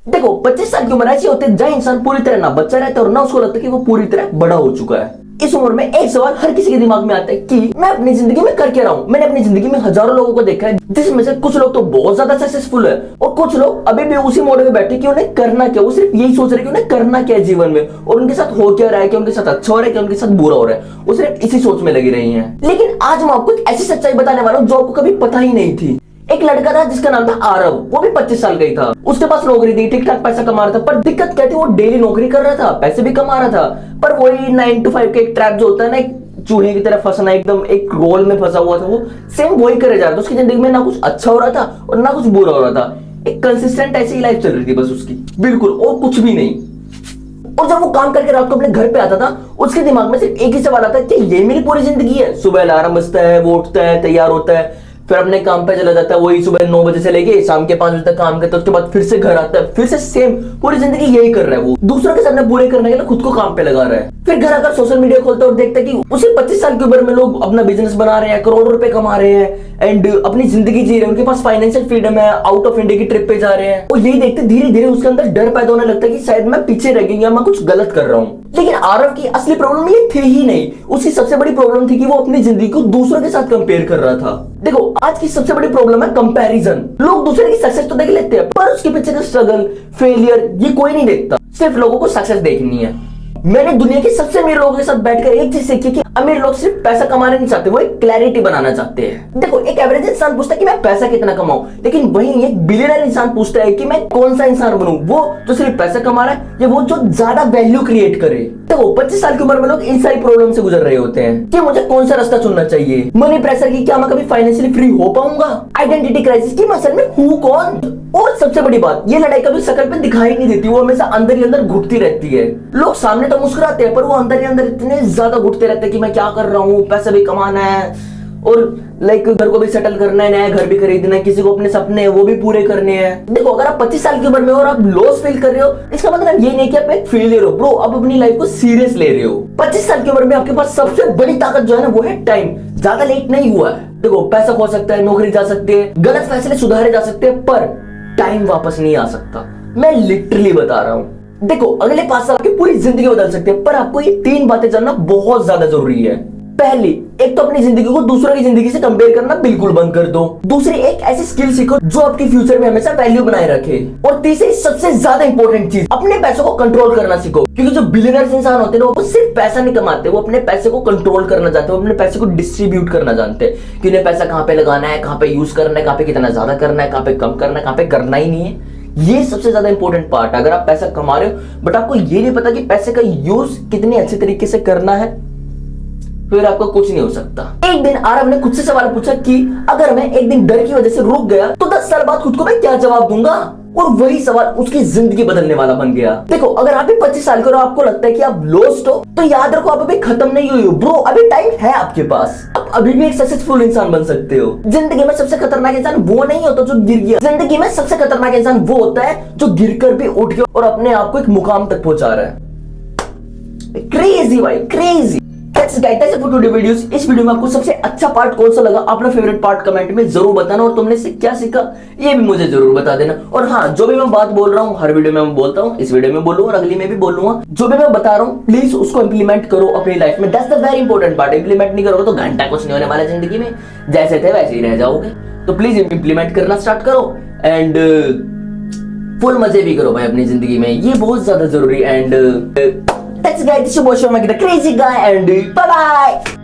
देखो 25 साल की उम्र ऐसी होती है जहाँ इंसान पूरी तरह ना बच्चा रहता है और ना उसको लगता है कि वो पूरी तरह बड़ा हो चुका है। इस उम्र में एक सवाल हर किसी के दिमाग में आता है कि मैं अपनी जिंदगी में कर क्या रहा हूं। मैंने अपनी जिंदगी में हजारों लोगों को देखा है जिसमें से कुछ लोग तो बहुत ज्यादा सक्सेसफुल है और कुछ लोग अभी भी उसी मोड में बैठे कि उन्हें करना क्या। वो सिर्फ यही सोच रहे हैं कि उन्हें करना क्या है जीवन में और उनके साथ हो क्या रहा है, कि उनके साथ अच्छा हो रहा है, कि उनके साथ बुरा हो रहा है। वो सिर्फ इसी सोच में लगी रही है। लेकिन आज मैं आपको एक ऐसी सच्चाई बताने वाला हूं जो आपको कभी पता ही नहीं थी। एक लड़का था जिसका नाम था आरव। वो भी 25 साल का ही था। उसके पास नौकरी थी, ठीक ठाक पैसा कमा रहा था, पर दिक्कत क्या थी, वो डेली नौकरी कर रहा था, पैसे भी कमा रहा था, पर वही 9 to 5 का एक ट्रैप जो होता है ना, एक चूहे की तरह फंसना, एकदम एक रोल में फंसा हुआ था। वो सेम वही करे जा रहा था। उसकी जिंदगी में ना कुछ अच्छा हो रहा था और ना कुछ बुरा हो रहा था। एक कंसिस्टेंट ऐसी लाइफ चल रही थी बस उसकी, बिल्कुल, और कुछ भी नहीं। और जब वो काम करके रात को अपने घर पे आता था, उसके दिमाग में सिर्फ एक ही सवाल आता है कि ये मेरी पूरी जिंदगी है। सुबह अलार्म बजता है, वो उठता है, तैयार होता है, फिर अपने काम पे चला जाता है। वही सुबह 9 बजे से लेके शाम के 5 बजे तक काम करता है। उसके बाद फिर से घर आता है, फिर से सेम पूरी जिंदगी यही कर रहा है। वो दूसरों के सामने बुरे करने के लिए खुद को काम पे लगा रहा है। फिर घर आकर सोशल मीडिया खोलता है और देखता है कि उसे 25 साल की उम्र में लोग अपना बिजनेस बना रहे हैं, करोड़ों रुपए कमा रहे हैं एंड अपनी जिंदगी जी रहे हैं। उनके पास फाइनेंशियल फ्रीडम है, आउट ऑफ इंडिया की ट्रिप पे जा रहे हैं। और यही देखते धीरे धीरे उसके अंदर डर पैदा होने लगता है कि शायद मैं पीछे रह गई या मैं कुछ गलत कर रहा हूँ। लेकिन आरव की असली प्रॉब्लम ये थी ही नहीं। उसकी सबसे बड़ी प्रॉब्लम थी कि वो अपनी जिंदगी को दूसरों के साथ कंपेयर कर रहा था। देखो आज की सबसे बड़ी प्रॉब्लम है कंपैरिजन। लोग दूसरे की सक्सेस तो देख लेते हैं पर उसके पीछे का स्ट्रगल, फेलियर ये कोई नहीं देखता। सिर्फ लोगों को सक्सेस देखनी है। मैंने दुनिया के सबसे अमीर लोगों के साथ बैठकर एक चीज सीखी कि अमीर लोग सिर्फ पैसा कमाना नहीं चाहते, वो एक क्लैरिटी बनाना चाहते हैं। देखो एक एवरेज इंसान पूछता है कि मैं पैसा कितना कमाऊं, लेकिन वहीं एक बिलियनर इंसान पूछता है कि मैं कौन सा इंसान बनूं, वो जो सिर्फ पैसा कमा रहा है या वो जो ज्यादा वैल्यू क्रिएट करे। देखो 25 साल की उम्र में लोग इन सारी प्रॉब्लम से गुजर रहे होते हैं कि मुझे कौन सा रास्ता चुनना चाहिए। मनी प्रेशर की, क्या मैं कभी फाइनेंशियली फ्री हो पाऊंगा। आइडेंटिटी क्राइसिस की, मैं असल में हूं कौन। और सबसे बड़ी बात, ये लड़ाई कभी शकल पे दिखाई नहीं देती, वो हमेशा अंदर ही अंदर घुटती रहती है। लोग सामने तो मुस्कुराते हैं पर वो अंदर ही अंदर इतने ज्यादा घुटते रहते हैं कि मैं क्या कर रहा हूँ, पैसा भी कमाना है और लाइक घर को भी सेटल करना है, नया घर भी खरीदना है, किसी को अपने सपने हैं वो भी पूरे करने हैं। देखो अगर आप 25 साल की उम्र में हो और आप लॉस फील कर रहे हो, इसका मतलब ये नहीं कि आप एक फेलियर हो ब्रो, आप अपनी लाइफ को सीरियस ले रहे हो। 25 साल की उम्र में आपके पास सबसे बड़ी ताकत जो है ना वो है टाइम। ज्यादा लेट नहीं हुआ है। देखो पैसा खो सकता है, नौकरी जा सकती है, गलत फैसले सुधारे जा सकते हैं, पर टाइम वापस नहीं आ सकता। मैं लिटरली बता रहा हूं। देखो अगले 5 साल की पूरी जिंदगी बदल सकते हैं, पर आपको ये 3 बातें जानना बहुत ज्यादा जरूरी है। पहली, एक तो अपनी जिंदगी को दूसरों की जिंदगी से कंपेयर करना बिल्कुल बंद कर दो। दूसरी, एक ऐसी स्किल सीखो जो आपके फ्यूचर में हमेशा वैल्यू बनाए रखे। और तीसरी, सबसे ज्यादा इंपॉर्टेंट चीज, अपने पैसों को कंट्रोल करना सीखो। क्योंकि जो बिलियनर्स इंसान होते हैं वो सिर्फ पैसा नहीं कमाते, वो अपने पैसे को कंट्रोल करना चाहते हैं, वो अपने पैसे को डिस्ट्रीब्यूट करना जानते हैं कि उन्हें पैसा कहां पे लगाना है, कहां पे यूज करना है, कहां पे कितना ज्यादा करना है, कहां पे कम करना है, कहां पे करना ही नहीं है। ये सबसे ज्यादा इंपॉर्टेंट पार्ट है। अगर आप पैसा कमा रहे हो बट आपको ये नहीं पता कि पैसे का यूज कितने अच्छे तरीके से करना है, फिर आपको कुछ नहीं हो सकता। एक दिन आरव ने खुद से सवाल पूछा कि अगर मैं एक दिन डर की वजह से रुक गया तो 10 साल बाद खुद को मैं क्या जवाब दूंगा। और वही सवाल उसकी जिंदगी बदलने वाला बन गया। देखो अगर आप भी 25 साल के हो और आपको लगता है कि आप लॉस्ट हो, तो याद रखो आप अभी खत्म नहीं हुई हो ब्रो, अभी टाइम है आपके पास। आप अभी भी एक सक्सेसफुल इंसान बन सकते हो। जिंदगी में सबसे खतरनाक इंसान वो नहीं होता जो गिर गया, जिंदगी में सबसे खतरनाक इंसान वो होता है जो गिर कर भी उठ गया और अपने आप को एक मुकाम तक पहुंचा रहा है। क्रेजी भाई, क्रेजी। इस वीडियो में आपको सबसे अच्छा पार्ट कौन सा लगा, अपना फेवरेट पार्ट कमेंट में जरूर बताना और तुमने इससे क्या सीखा ये भी मुझे जरूर बता देना। और हाँ, जो भी मैं बात बोल रहा हूँ हर वीडियो में मैं बोलता हूँ, इस वीडियो में बोलूंगा और अगली में भी बोलूंगा। जो भी मैं बता रहा हूँ प्लीज उसको इंप्लीमेंट करो अपनी लाइफ में। That's the very important part. Implement नहीं करोगे तो घंटा कुछ नहीं होने वाला जिंदगी में, जैसे थे वैसे ही रह जाओगे। तो प्लीज इंप्लीमेंट करना स्टार्ट करो एंड फुल मजे भी करो भाई अपनी जिंदगी में, ये बहुत ज्यादा जरूरी। And that's guys, this is your boy Shoma, the crazy guy, and bye bye.